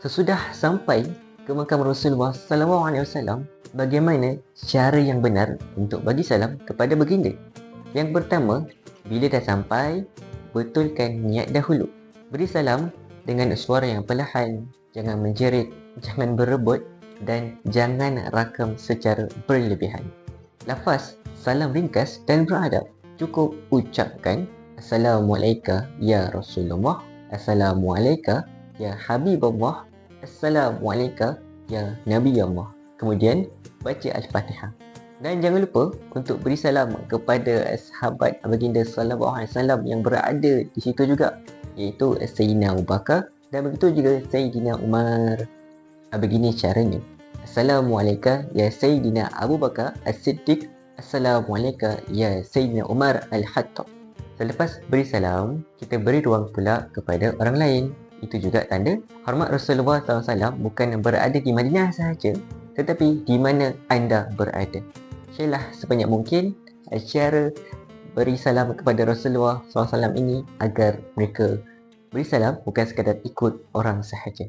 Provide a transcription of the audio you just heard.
Sesudah sampai ke makam Rasulullah SAW, bagaimana cara yang benar untuk bagi salam kepada baginda? Yang pertama, bila dah sampai, betulkan niat dahulu. Beri salam dengan suara yang perlahan, jangan menjerit, jangan berebut dan jangan rakam secara berlebihan. Lafaz salam ringkas dan beradab. Cukup ucapkan Assalamualaikum ya Rasulullah, Assalamualaikum ya Habibullah, Assalamualaikum ya Nabi Allah. Kemudian baca Al-Fatihah. Dan jangan lupa untuk beri salam kepada sahabat baginda sallallahu alaihi wasallam yang berada di situ juga, iaitu Sayyidina Abu Bakar dan begitu juga Sayyidina Umar. Begini caranya. Assalamualaikum ya Sayyidina Abu Bakar As-Siddiq, Assalamualaikum ya Sayyidina Umar Al-Khattab. Selepas beri salam, kita beri ruang pula kepada orang lain. Itu juga tanda hormat Rasulullah SAW bukan berada di Madinah sahaja, tetapi di mana anda berada. Share sebanyak mungkin cara beri salam kepada Rasulullah SAW ini agar mereka beri salam bukan sekadar ikut orang sahaja.